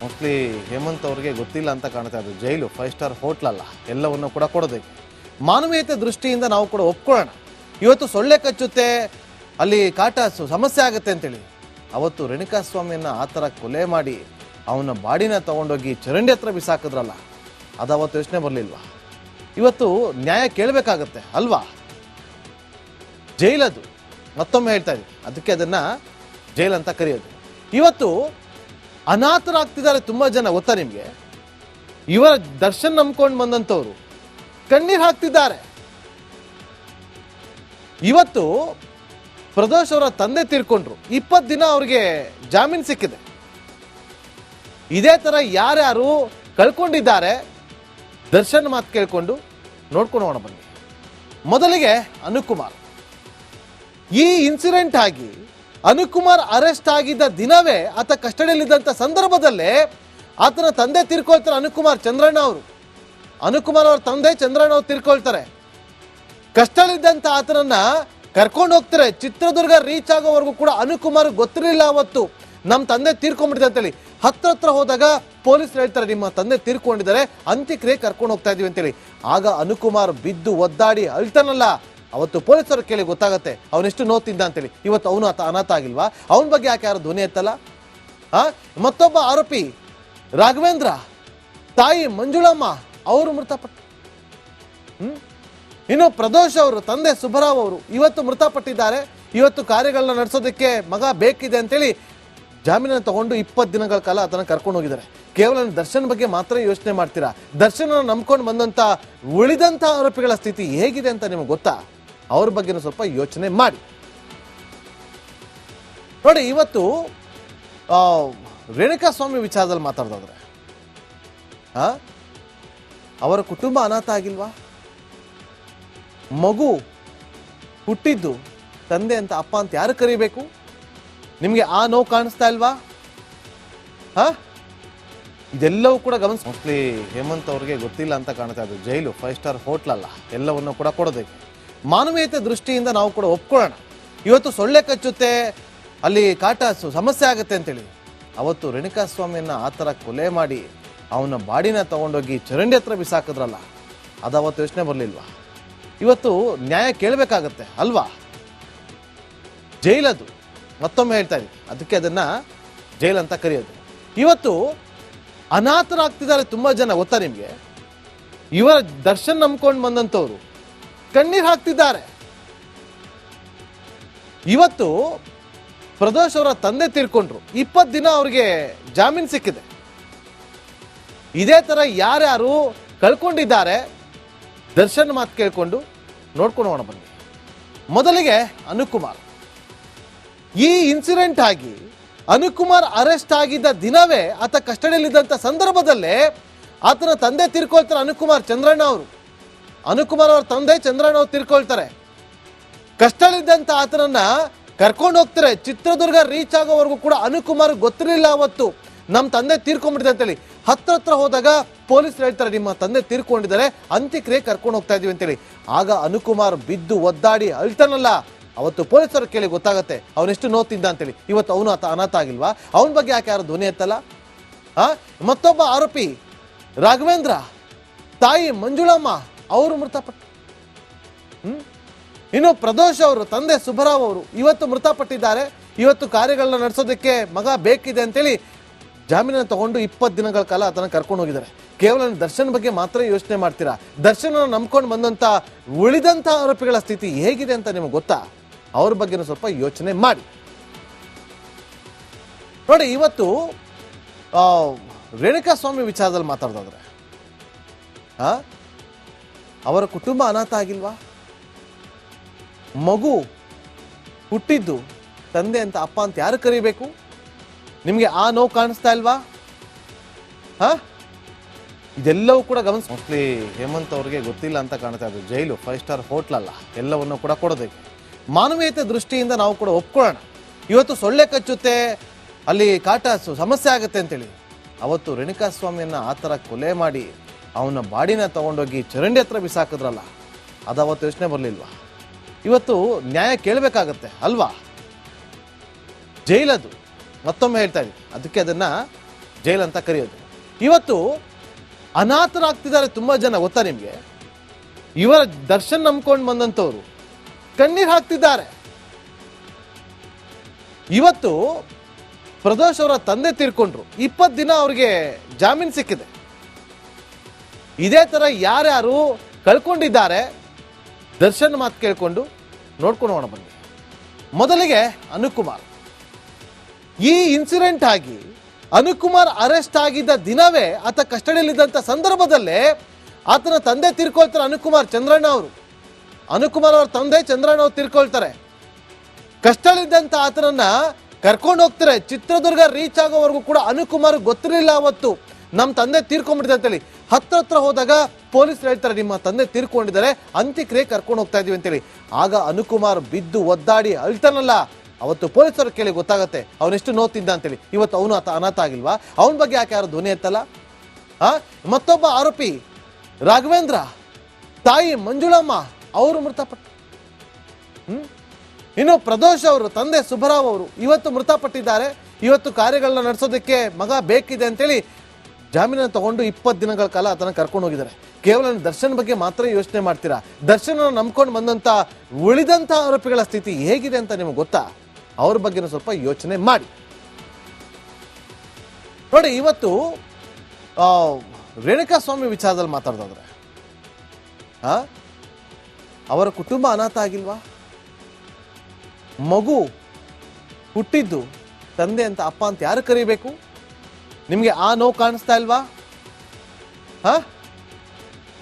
Mostly Hemant ಅವರಿಗೆ ಗೊತ್ತಿಲ್ಲ ಅಂತ ಕಾಣ್ತಾ ಇದೆ. ಜೈಲು 5 ಸ್ಟಾರ್ ಹೋಟ್ಲ್ ಅಲ್ಲ, ಎಲ್ಲವನ್ನು ಕೂಡ ಕೊಡೋದಕ್ಕೆ ಮಾನವೀಯತೆ ದೃಷ್ಟಿಯಿಂದ ನಾವು ಕೂಡ ಒಪ್ಕೊಳ್ಳೋಣ. ಇವತ್ತು ಸೊಳ್ಳೆ ಕಚ್ಚುತ್ತೆ, ಅಲ್ಲಿ ಕಾಟ ಸಮಸ್ಯೆ ಆಗುತ್ತೆ ಅಂತೇಳಿ ಅವತ್ತು ರೇಣುಕಾಸ್ವಾಮಿಯನ್ನ ಆ ಥರ ಕೊಲೆ ಮಾಡಿ ಅವನ ಬಾಡಿನ ತಗೊಂಡೋಗಿ ಚರಂಡಿ ಹತ್ರ ಬಿಸಾಕಿದ್ರಲ್ಲ, ಅದು ಅವತ್ತು ಯೋಚನೆ ಬರಲಿಲ್ವಾ? ಇವತ್ತು ನ್ಯಾಯ ಕೇಳಬೇಕಾಗತ್ತೆ ಅಲ್ವಾ? ಜೈಲದು ಮತ್ತೊಮ್ಮೆ ಹೇಳ್ತಾ ಇದ್ದೀವಿ, ಅದಕ್ಕೆ ಅದನ್ನ ಜೈಲ್ ಅಂತ ಕರೆಯೋದು. ಇವತ್ತು ಅನಾಥರಾಗ್ತಿದ್ದಾರೆ ತುಂಬಾ ಜನ, ಗೊತ್ತಾ ನಿಮಗೆ? ಇವರ ದರ್ಶನ್ ನಂಬ್ಕೊಂಡು ಬಂದಂಥವ್ರು ಕಣ್ಣೀರು ಹಾಕ್ತಿದ್ದಾರೆ. ಇವತ್ತು ಪ್ರದೋಷ್ ಅವರ ತಂದೆ ತೀರ್ಕೊಂಡ್ರು, 20 ದಿನ ಅವ್ರಿಗೆ ಜಾಮೀನು ಸಿಕ್ಕಿದೆ. ಇದೇ ತರ ಯಾರ್ಯಾರು ಕಳ್ಕೊಂಡಿದ್ದಾರೆ ದರ್ಶನ್ ಮಾತು ಕೇಳ್ಕೊಂಡು ನೋಡ್ಕೊಂಡು ಹೋಗೋಣ ಬನ್ನಿ. ಮೊದಲಿಗೆ ಅನುಕುಮಾರ್. ಈ ಇನ್ಸಿಡೆಂಟ್ ಆಗಿ ಅನುಕುಮಾರ್ ಅರೆಸ್ಟ್ ಆಗಿದ್ದ ದಿನವೇ ಆತ ಕಸ್ಟಡಿಯಲ್ಲಿದ್ದಂಥ ಸಂದರ್ಭದಲ್ಲೇ ಆತನ ತಂದೆ ತೀರ್ಕೊಳ್ತಾರೆ. ಚಂದ್ರಣ್ಣ ಅವರು, ಅನುಕುಮಾರ್ ಅವರ ತಂದೆ ಚಂದ್ರಣ್ಣ ಅವರು ತೀರ್ಕೊಳ್ತಾರೆ. ಕಸ್ಟಡಿಯಲ್ಲಿದ್ದಂಥ ಆತನನ್ನ ಕರ್ಕೊಂಡು ಹೋಗ್ತಾರೆ. ಚಿತ್ರದುರ್ಗ ರೀಚ್ ಆಗೋವರೆಗೂ ಕೂಡ ಅನುಕುಮಾರ್ ಗೊತ್ತಿರಲಿಲ್ಲ ಅವತ್ತು ನಮ್ಮ ತಂದೆ ತೀರ್ಕೊಂಡ್ಬಿಟ್ಟಿದೆ ಅಂತೇಳಿ. ಹತ್ರ ಹೋದಾಗ ಪೊಲೀಸರು ಹೇಳ್ತಾರೆ, ನಿಮ್ಮ ತಂದೆ ತೀರ್ಕೊಂಡಿದ್ದಾರೆ, ಅಂತ್ಯಕ್ರಿಯೆ ಕರ್ಕೊಂಡು ಹೋಗ್ತಾ ಇದೀವಿ ಅಂತೇಳಿ. ಆಗ ಅನುಕುಮಾರ್ ಬಿದ್ದು ಒದ್ದಾಡಿ ಅಳ್ತಾನಲ್ಲ, ಅವತ್ತು ಪೊಲೀಸರು ಕೇಳಿ ಗೊತ್ತಾಗತ್ತೆ ಅವನೆಷ್ಟು ನೋತಿದ್ದ ಅಂತೇಳಿ. ಇವತ್ತು ಅವನು ಅನಾಥ ಆಗಿಲ್ವಾ? ಅವನ ಬಗ್ಗೆ ಯಾಕೆ ಯಾರು ಧ್ವನಿ ಎತ್ತಲ್ಲ? ಮತ್ತೊಬ್ಬ ಆರೋಪಿ ರಾಘವೇಂದ್ರ, ತಾಯಿ ಮಂಜುಳಮ್ಮ ಅವರು ಮೃತಪಟ್ಟು. ಇನ್ನು ಪ್ರದೋಷ್ ಅವರು ತಂದೆ ಸುಬ್ಬರಾವ್ ಅವರು ಇವತ್ತು ಮೃತಪಟ್ಟಿದ್ದಾರೆ. ಇವತ್ತು ಕಾರ್ಯಗಳನ್ನ ನಡೆಸೋದಕ್ಕೆ ಮಗ ಬೇಕಿದೆ ಅಂತೇಳಿ ಜಾಮೀನನ್ನು ತಗೊಂಡು 20 ದಿನಗಳ ಕಾಲ ಅದನ್ನು ಕರ್ಕೊಂಡು ಹೋಗಿದ್ದಾರೆ. ಕೇವಲ ದರ್ಶನ್ ಬಗ್ಗೆ ಮಾತ್ರ ಯೋಚನೆ ಮಾಡ್ತೀರಾ? ದರ್ಶನ್ ನಂಬ್ಕೊಂಡು ಬಂದಂತ ಉಳಿದಂತ ಆರೋಪಿಗಳ ಸ್ಥಿತಿ ಹೇಗಿದೆ ಅಂತ ನಿಮಗೆ ಗೊತ್ತಾ? ಅವ್ರ ಬಗ್ಗೆ ಸ್ವಲ್ಪ ಯೋಚನೆ ಮಾಡಿ ನೋಡಿ. ಇವತ್ತು ರೇಣುಕಾಸ್ವಾಮಿ ವಿಚಾರದಲ್ಲಿ ಮಾತಾಡೋದಾದ್ರೆ, ಅವರ ಕುಟುಂಬ ಅನಾಥ ಆಗಿಲ್ವಾ? ಮಗು ಹುಟ್ಟಿದ್ದು ತಂದೆ ಅಂತ ಅಪ್ಪ ಅಂತ ಯಾರು ಕರಿಬೇಕು? ನಿಮಗೆ ಆ ನೋವು ಕಾಣಿಸ್ತಾ ಇಲ್ವಾ? ಇದೆಲ್ಲವೂ ಕೂಡ ಗಮನಿಸಿ. ಮೋಸ್ಟ್ಲಿ ಹೇಮಂತ್ ಅವರಿಗೆ ಗೊತ್ತಿಲ್ಲ ಅಂತ ಕಾಣ್ತಾ ಇದೆ. ಜೈಲು 5 ಸ್ಟಾರ್ ಹೋಟ್ಲ್ ಅಲ್ಲ, ಎಲ್ಲವನ್ನು ಕೂಡ ಕೊಡೋದಕ್ಕೆ ಮಾನವೀಯತೆ ದೃಷ್ಟಿಯಿಂದ ನಾವು ಕೂಡ ಒಪ್ಕೊಳ್ಳೋಣ. ಇವತ್ತು ಸೊಳ್ಳೆ ಕಚ್ಚುತ್ತೆ, ಅಲ್ಲಿ ಕಾಟ ಸಮಸ್ಯೆ ಆಗುತ್ತೆ ಅಂತೇಳಿ ಅವತ್ತು ರೇಣುಕಾಸ್ವಾಮಿಯನ್ನ ಆ ಥರ ಕೊಲೆ ಮಾಡಿ ಅವನ ಬಾಡಿನ ತಗೊಂಡೋಗಿ ಚರಂಡಿ ಹತ್ರ ಬಿಸಾಕಿದ್ರಲ್ಲ, ಅದು ಅವತ್ತು ಯೋಚನೆ ಬರಲಿಲ್ವಾ? ಇವತ್ತು ನ್ಯಾಯ ಕೇಳಬೇಕಾಗತ್ತೆ ಅಲ್ವಾ? ಜೈಲದು ಮತ್ತೊಮ್ಮೆ ಹೇಳ್ತಾ ಇದ್ದೀವಿ, ಅದಕ್ಕೆ ಅದನ್ನ ಜೈಲ್ ಅಂತ ಕರೆಯೋದು. ಇವತ್ತು ಅನಾಥರಾಗ್ತಿದ್ದಾರೆ ತುಂಬಾ ಜನ, ಗೊತ್ತಾ ನಿಮಗೆ? ಇವರ ದರ್ಶನ್ ನಂಬ್ಕೊಂಡು ಬಂದಂಥವ್ರು ಕಣ್ಣೀರು ಹಾಕ್ತಿದ್ದಾರೆ. ಇವತ್ತು ಪ್ರದೋಷ್ ಅವರ ತಂದೆ ತೀರ್ಕೊಂಡ್ರು, 20 ದಿನ ಅವ್ರಿಗೆ ಜಾಮೀನು ಸಿಕ್ಕಿದೆ. ಇದೇ ತರ ಯಾರ್ಯಾರು ಕಳ್ಕೊಂಡಿದ್ದಾರೆ ದರ್ಶನ್ ಮಾತು ಕೇಳ್ಕೊಂಡು ನೋಡ್ಕೊಂಡು ಹೋಗೋಣ ಬನ್ನಿ. ಮೊದಲಿಗೆ ಅನುಕುಮಾರ್. ಈ ಇನ್ಸಿಡೆಂಟ್ ಆಗಿ ಅನುಕುಮಾರ್ ಅರೆಸ್ಟ್ ಆಗಿದ್ದ ದಿನವೇ ಆತ ಕಸ್ಟಡಿಯಲ್ಲಿದ್ದಂಥ ಸಂದರ್ಭದಲ್ಲೇ ಆತನ ತಂದೆ ತೀರ್ಕೊಳ್ತಾರೆ. ಚಂದ್ರಣ್ಣ ಅವರು, ಅನುಕುಮಾರ್ ಅವರ ತಂದೆ ಚಂದ್ರಣ್ಣ ಅವರು ತೀರ್ಕೊಳ್ತಾರೆ. ಕಸ್ಟಡಿಯಲ್ಲಿದ್ದಂಥ ಆತನನ್ನ ಕರ್ಕೊಂಡು ಹೋಗ್ತಾರೆ. ಚಿತ್ರದುರ್ಗ ರೀಚ್ ಆಗೋವರೆಗೂ ಕೂಡ ಅನುಕುಮಾರ್ ಗೊತ್ತಿರಲಿಲ್ಲ ಅವತ್ತು ನಮ್ಮ ತಂದೆ ತೀರ್ಕೊಂಡ್ಬಿಟ್ಟಿದೆ ಅಂತೇಳಿ. ಹತ್ರ ಹೋದಾಗ ಪೊಲೀಸರು ಹೇಳ್ತಾರೆ, ನಿಮ್ಮ ತಂದೆ ತೀರ್ಕೊಂಡಿದ್ದಾರೆ, ಅಂತ್ಯಕ್ರಿಯೆ ಕರ್ಕೊಂಡು ಹೋಗ್ತಾ ಇದೀವಿ ಅಂತೇಳಿ. ಆಗ ಅನುಕುಮಾರ್ ಬಿದ್ದು ಒದ್ದಾಡಿ ಅಳ್ತಾನಲ್ಲ, ಅವತ್ತು ಪೊಲೀಸರು ಕೇಳಿ ಗೊತ್ತಾಗತ್ತೆ ಅವನೆಷ್ಟು ನೋತಿದ್ದ ಅಂತೇಳಿ. ಇವತ್ತು ಅವನು ಅನಾಥ ಆಗಿಲ್ವಾ? ಅವನ ಬಗ್ಗೆ ಯಾಕೆ ಯಾರು ಧ್ವನಿ ಎತ್ತಲ್ಲ? ಮತ್ತೊಬ್ಬ ಆರೋಪಿ ರಾಘವೇಂದ್ರ, ತಾಯಿ ಮಂಜುಳಮ್ಮ ಅವರು ಮೃತಪಟ್ಟು. ಇನ್ನು ಪ್ರದೋಷ್ ಅವರು ತಂದೆ ಸುಬ್ಬರಾವ್ ಅವರು ಇವತ್ತು ಮೃತಪಟ್ಟಿದ್ದಾರೆ. ಇವತ್ತು ಕಾರ್ಯಗಳನ್ನ ನಡೆಸೋದಕ್ಕೆ ಮಗ ಬೇಕಿದೆ ಅಂತೇಳಿ ಜಾಮೀನನ್ನು ತಗೊಂಡು 20 ದಿನಗಳ ಕಾಲ ಅದನ್ನು ಕರ್ಕೊಂಡು ಹೋಗಿದ್ದಾರೆ. ಕೇವಲ ದರ್ಶನ್ ಬಗ್ಗೆ ಮಾತ್ರ ಯೋಚನೆ ಮಾಡ್ತೀರಾ? ದರ್ಶನ್ ನಂಬ್ಕೊಂಡು ಬಂದಂತ ಉಳಿದಂತ ಆರೋಪಿಗಳ ಸ್ಥಿತಿ ಹೇಗಿದೆ ಅಂತ ನಿಮಗೆ ಗೊತ್ತಾ? ಅವ್ರ ಬಗ್ಗೆ ಸ್ವಲ್ಪ ಯೋಚನೆ ಮಾಡಿ ನೋಡಿ. ಇವತ್ತು ರೇಣುಕಾಸ್ವಾಮಿ ವಿಚಾರದಲ್ಲಿ ಮಾತಾಡೋದಾದ್ರೆ, ಅವರ ಕುಟುಂಬ ಅನಾಥ ಆಗಿಲ್ವಾ? ಮಗು ಹುಟ್ಟಿದ್ದು ತಂದೆ ಅಂತ ಅಪ್ಪ ಅಂತ ಯಾರು ಕರಿಬೇಕು? ನಿಮಗೆ ಆ ನೋವು ಕಾಣಿಸ್ತಾ ಇಲ್ವಾ? ಇದೆಲ್ಲವೂ ಕೂಡ ಗಮನಿಸಿ. ಮೋಸ್ಟ್ಲಿ ಹೇಮಂತ್ ಅವರಿಗೆ ಗೊತ್ತಿಲ್ಲ ಅಂತ ಕಾಣ್ತಾ ಇದೆ. ಜೈಲು 5 ಸ್ಟಾರ್ ಹೋಟ್ಲ್ ಅಲ್ಲ, ಎಲ್ಲವನ್ನು ಕೂಡ ಕೊಡೋದಕ್ಕೆ ಮಾನವೀಯತೆ ದೃಷ್ಟಿಯಿಂದ ನಾವು ಕೂಡ ಒಪ್ಕೊಳ್ಳೋಣ. ಇವತ್ತು ಸೊಳ್ಳೆ ಕಚ್ಚುತ್ತೆ, ಅಲ್ಲಿ ಕಾಟ ಸಮಸ್ಯೆ ಆಗುತ್ತೆ ಅಂತೇಳಿ ಅವತ್ತು ರೇಣುಕಾಸ್ವಾಮಿಯನ್ನ ಆ ಥರ ಕೊಲೆ ಮಾಡಿ ಅವನ ಬಾಡಿನ ತಗೊಂಡೋಗಿ ಚರಂಡಿ ಹತ್ರ ಬಿಸಾಕಿದ್ರಲ್ಲ, ಅದು ಅವತ್ತು ಯೋಚನೆ ಬರಲಿಲ್ವಾ? ಇವತ್ತು ನ್ಯಾಯ ಕೇಳಬೇಕಾಗತ್ತೆ ಅಲ್ವಾ? ಜೈಲದು ಮತ್ತೊಮ್ಮೆ ಹೇಳ್ತಾ ಇದ್ದೀವಿ, ಅದಕ್ಕೆ ಅದನ್ನ ಜೈಲ್ ಅಂತ ಕರೆಯೋದು. ಇವತ್ತು ಅನಾಥರಾಗ್ತಿದ್ದಾರೆ ತುಂಬಾ ಜನ, ಗೊತ್ತಾ ನಿಮ್ಗೆ? ಇವರ ದರ್ಶನ್ ನಂಬ್ಕೊಂಡು ಬಂದಂತವ್ರು ಕಣ್ಣೀರ್ ಹಾಕ್ತಿದ್ದಾರೆ. ಇವತ್ತು ಪ್ರದೋಷ್ ಅವರ ತಂದೆ ತೀರ್ಕೊಂಡ್ರು, 20 ದಿನ ಅವ್ರಿಗೆ ಜಾಮೀನು ಸಿಕ್ಕಿದೆ. ಇದೇ ತರ ಯಾರ್ಯಾರು ಕಳ್ಕೊಂಡಿದ್ದಾರೆ ದರ್ಶನ್ ಮಾತು ಕೇಳ್ಕೊಂಡು ನೋಡ್ಕೊಂಡು ಹೋಗೋಣ ಬನ್ನಿ. ಮೊದಲಿಗೆ ಅನುಕುಮಾರ್. ಈ ಇನ್ಸಿಡೆಂಟ್ ಆಗಿ ಅನುಕುಮಾರ್ ಅರೆಸ್ಟ್ ಆಗಿದ್ದ ದಿನವೇ ಆತ ಕಸ್ಟಡಿಯಲ್ಲಿದ್ದಂಥ ಸಂದರ್ಭದಲ್ಲೇ ಆತನ ತಂದೆ ತೀರ್ಕೊಳ್ತಾರೆ. ಚಂದ್ರಣ್ಣ ಅವರು, ಅನುಕುಮಾರ್ ಅವರ ತಂದೆ ಚಂದ್ರಣ್ಣ ಅವರು ತೀರ್ಕೊಳ್ತಾರೆ. ಕಸ್ಟಡಿಯಲ್ಲಿದ್ದಂಥ ಆತನನ್ನ ಕರ್ಕೊಂಡು ಹೋಗ್ತಾರೆ. ಚಿತ್ರದುರ್ಗ ರೀಚ್ ಆಗೋವರೆಗೂ ಕೂಡ ಅನುಕುಮಾರ್ ಗೊತ್ತಿರಲಿಲ್ಲ ಅವತ್ತು ನಮ್ಮ ತಂದೆ ತೀರ್ಕೊಂಡ್ಬಿಟ್ಟಿದೆ ಅಂತೇಳಿ. ಹತ್ರ ಹೋದಾಗ ಪೊಲೀಸರು ಹೇಳ್ತಾರೆ, ನಿಮ್ಮ ತಂದೆ ತೀರ್ಕೊಂಡಿದ್ದಾರೆ, ಅಂತ್ಯಕ್ರಿಯೆ ಕರ್ಕೊಂಡು ಹೋಗ್ತಾ ಇದೀವಿ ಅಂತೇಳಿ. ಆಗ ಅನುಕುಮಾರ್ ಬಿದ್ದು ಒದ್ದಾಡಿ ಅಳ್ತಾನಲ್ಲ, ಅವತ್ತು ಪೊಲೀಸರು ಕೇಳಿ ಗೊತ್ತಾಗತ್ತೆ ಅವನೆಷ್ಟು ನೋತಿದ್ದ ಅಂತೇಳಿ. ಇವತ್ತು ಅವನು ಅನಾಥ ಆಗಿಲ್ವಾ? ಅವನ ಬಗ್ಗೆ ಯಾಕೆ ಯಾರು ಧ್ವನಿ ಎತ್ತಲ್ಲ? ಮತ್ತೊಬ್ಬ ಆರೋಪಿ ರಾಘವೇಂದ್ರ, ತಾಯಿ ಮಂಜುಳಮ್ಮ ಅವರು ಮೃತಪಟ್ಟ. ಇನ್ನು ಪ್ರದೋಷ್ ಅವರು ತಂದೆ ಸುಬ್ಬರಾವ್ ಅವರು ಇವತ್ತು ಮೃತಪಟ್ಟಿದ್ದಾರೆ. ಇವತ್ತು ಕಾರ್ಯಗಳನ್ನ ನಡೆಸೋದಕ್ಕೆ ಮಗ ಬೇಕಿದೆ ಅಂತೇಳಿ ಜಾಮೀನನ್ನು ತಗೊಂಡು 20 ದಿನಗಳ ಕಾಲ ಆತನ ಕರ್ಕೊಂಡು ಹೋಗಿದ್ದಾರೆ. ಕೇವಲ ದರ್ಶನ್ ಬಗ್ಗೆ ಮಾತ್ರ ಯೋಚನೆ ಮಾಡ್ತೀರಾ? ದರ್ಶನ್ ನಂಬ್ಕೊಂಡು ಬಂದಂತ ಉಳಿದಂತ ಆರೋಪಿಗಳ ಸ್ಥಿತಿ ಹೇಗಿದೆ ಅಂತ ನಿಮಗೆ ಗೊತ್ತಾ? ಅವ್ರ ಬಗ್ಗೆ ಸ್ವಲ್ಪ ಯೋಚನೆ ಮಾಡಿ ನೋಡಿ. ಇವತ್ತು ರೇಣುಕಾಸ್ವಾಮಿ ವಿಚಾರದಲ್ಲಿ ಮಾತಾಡೋದಾದ್ರೆ, ಅವರ ಕುಟುಂಬ ಅನಾಥ ಆಗಿಲ್ವಾ? ಮಗು ಹುಟ್ಟಿದ್ದು ತಂದೆ ಅಂತ ಅಪ್ಪ ಅಂತ ಯಾರು ಕರಿಬೇಕು? ನಿಮ್ಗೆ ಆ ನೋವು ಕಾಣಿಸ್ತಾ ಇಲ್ವಾ?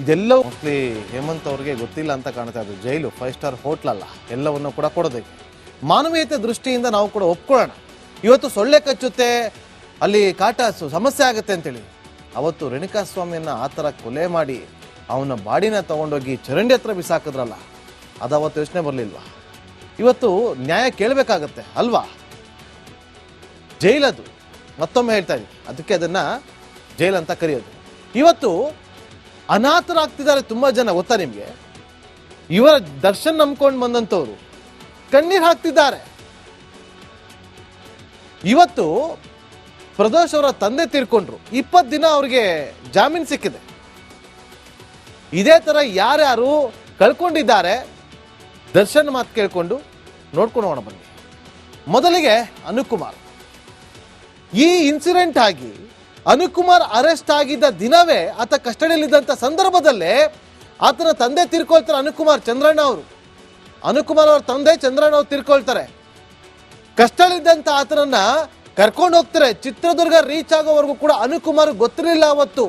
ಇದೆಲ್ಲ ಮೋಸ್ಟ್ಲಿ ಹೇಮಂತ್ ಅವ್ರಿಗೆ ಗೊತ್ತಿಲ್ಲ ಅಂತ ಕಾಣ್ತಾ ಇದ್ದು. ಜೈಲು 5 ಸ್ಟಾರ್ ಹೋಟ್ಲ್ ಅಲ್ಲ, ಎಲ್ಲವನ್ನು ಕೂಡ ಕೊಡೋದಕ್ಕೆ ಮಾನವೀಯತೆ ದೃಷ್ಟಿಯಿಂದ ನಾವು ಕೂಡ ಒಪ್ಕೊಳ್ಳೋಣ. ಇವತ್ತು ಸೊಳ್ಳೆ ಕಚ್ಚುತ್ತೆ, ಅಲ್ಲಿ ಕಾಟ ಸಮಸ್ಯೆ ಆಗುತ್ತೆ ಅಂತೇಳಿ ಅವತ್ತು ರೇಣುಕಾಸ್ವಾಮಿಯನ್ನ ಆ ಥರ ಕೊಲೆ ಮಾಡಿ ಅವನ ಬಾಡಿನ ತಗೊಂಡೋಗಿ ಚರಂಡಿ ಹತ್ರ ಬಿಸಾಕಿದ್ರಲ್ಲ, ಅದು ಅವತ್ತು ಯೋಚನೆ ಬರಲಿಲ್ವಾ? ಇವತ್ತು ನ್ಯಾಯ ಕೇಳಬೇಕಾಗತ್ತೆ ಅಲ್ವಾ? ಜೈಲದು, ಮತ್ತೊಮ್ಮೆ ಹೇಳ್ತಾ ಇದ್ದೀನಿ, ಅದಕ್ಕೆ ಅದನ್ನ ಜೈಲ್ ಅಂತ ಕರೆಯೋದು. ಇವತ್ತು ಅನಾಥರಾಗ್ತಿದ್ದಾರೆ ತುಂಬಾ ಜನ, ಗೊತ್ತಾ ನಿಮ್ಗೆ? ಇವರ ದರ್ಶನ್ ನಂಬ್ಕೊಂಡು ಬಂದಂತವ್ರು ಕಣ್ಣೀರ್ ಹಾಕ್ತಿದ್ದಾರೆ. ಇವತ್ತು ಪ್ರದೋಷ್ ಅವರ ತಂದೆ ತೀರ್ಕೊಂಡ್ರು, 20 ದಿನ ಅವ್ರಿಗೆ ಜಾಮೀನು ಸಿಕ್ಕಿದೆ. ಇದೇ ತರ ಯಾರ್ಯಾರು ಕಳ್ಕೊಂಡಿದ್ದಾರೆ ದರ್ಶನ್ ಮಾತು ಕೇಳ್ಕೊಂಡು ನೋಡ್ಕೊಂಡು ಹೋಗೋಣ ಬನ್ನಿ. ಮೊದಲಿಗೆ ಅನುಕುಮಾರ್. ಈ ಇನ್ಸಿಡೆಂಟ್ ಆಗಿ ಅನುಕುಮಾರ್ ಅರೆಸ್ಟ್ ಆಗಿದ್ದ ದಿನವೇ ಆತ ಕಸ್ಟಡಿಯಲ್ಲಿದ್ದಂಥ ಸಂದರ್ಭದಲ್ಲೇ ಆತನ ತಂದೆ ತೀರ್ಕೊಳ್ತಾರೆ. ಚಂದ್ರಣ್ಣ ಅವರು, ಅನುಕುಮಾರ್ ಅವರ ತಂದೆ ಚಂದ್ರಣ್ಣ ಅವರು ತೀರ್ಕೊಳ್ತಾರೆ. ಕಸ್ಟಡಿಯಲ್ಲಿದ್ದಂಥ ಆತನನ್ನ ಕರ್ಕೊಂಡು ಹೋಗ್ತಾರೆ. ಚಿತ್ರದುರ್ಗ ರೀಚ್ ಆಗೋವರೆಗೂ ಕೂಡ ಅನುಕುಮಾರ್ ಗೊತ್ತಿರಲಿಲ್ಲ ಅವತ್ತು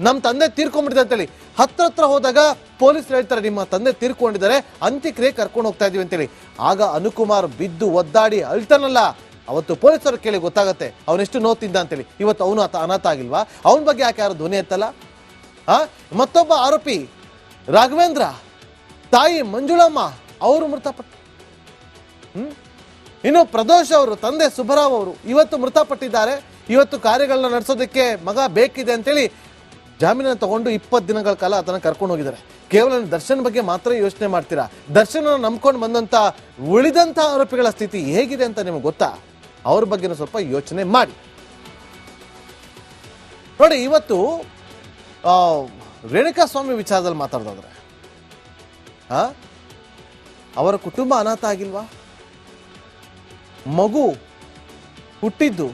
ನಮ್ಮ ತಂದೆ ತೀರ್ಕೊಂಡ್ಬಿಟ್ಟಿದೆ ಅಂತೇಳಿ. ಹತ್ರ ಹೋದಾಗ ಪೊಲೀಸರು ಹೇಳ್ತಾರೆ, ನಿಮ್ಮ ತಂದೆ ತೀರ್ಕೊಂಡಿದ್ದಾರೆ, ಅಂತ್ಯಕ್ರಿಯೆ ಕರ್ಕೊಂಡು ಹೋಗ್ತಾ ಇದೀವಿ ಅಂತೇಳಿ. ಆಗ ಅನುಕುಮಾರ್ ಬಿದ್ದು ಒದ್ದಾಡಿ ಅಳ್ತಾನಲ್ಲ, ಅವತ್ತು ಪೊಲೀಸರು ಕೇಳಿ ಗೊತ್ತಾಗತ್ತೆ ಅವನೆಷ್ಟು ನೋತಿದ್ದ ಅಂತೇಳಿ. ಇವತ್ತು ಅವನು ಅನಾಥ ಆಗಿಲ್ವಾ? ಅವನ ಬಗ್ಗೆ ಯಾಕೆ ಯಾರು ಧ್ವನಿ ಎತ್ತಲ್ಲ? ಮತ್ತೊಬ್ಬ ಆರೋಪಿ ರಾಘವೇಂದ್ರ, ತಾಯಿ ಮಂಜುಳಮ್ಮ ಅವರು ಮೃತಪಟ್ಟ. ಇನ್ನು ಪ್ರದೋಷ್ ಅವರು ತಂದೆ ಸುಬ್ಬರಾವ್ ಅವರು ಇವತ್ತು ಮೃತಪಟ್ಟಿದ್ದಾರೆ. ಇವತ್ತು ಕಾರ್ಯಗಳನ್ನ ನಡೆಸೋದಕ್ಕೆ ಮಗ ಬೇಕಿದೆ ಅಂತೇಳಿ ಜಾಮೀನನ್ನು ತಗೊಂಡು 20 ದಿನಗಳ ಕಾಲ ಆತನ ಕರ್ಕೊಂಡು ಹೋಗಿದ್ದಾರೆ. ಕೇವಲ ದರ್ಶನ್ ಬಗ್ಗೆ ಮಾತ್ರ ಯೋಚನೆ ಮಾಡ್ತೀರಾ? ದರ್ಶನ್ ನಂಬ್ಕೊಂಡು ಬಂದಂತ ಉಳಿದಂತ ಆರೋಪಿಗಳ ಸ್ಥಿತಿ ಹೇಗಿದೆ ಅಂತ ನಿಮಗೆ ಗೊತ್ತಾ? ಅವ್ರ ಬಗ್ಗೆ ಸ್ವಲ್ಪ ಯೋಚನೆ ಮಾಡಿ ನೋಡಿ. ಇವತ್ತು ರೇಣುಕಾಸ್ವಾಮಿ ವಿಚಾರದಲ್ಲಿ ಮಾತಾಡೋದಾದ್ರೆ, ಅವರ ಕುಟುಂಬ ಅನಾಥ ಆಗಿಲ್ವಾ? ಮಗು ಹುಟ್ಟಿದ್ದು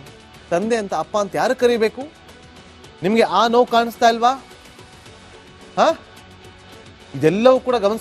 ತಂದೆ ಅಂತ ಅಪ್ಪ ಅಂತ ಯಾರು ಕರಿಬೇಕು? ನಿಮ್ಗೆ ಆ ನೋವು ಕಾಣಿಸ್ತಾ ಇಲ್ವಾ? ಇದೆಲ್ಲವೂ ಕೂಡ ಗಮನಿಸ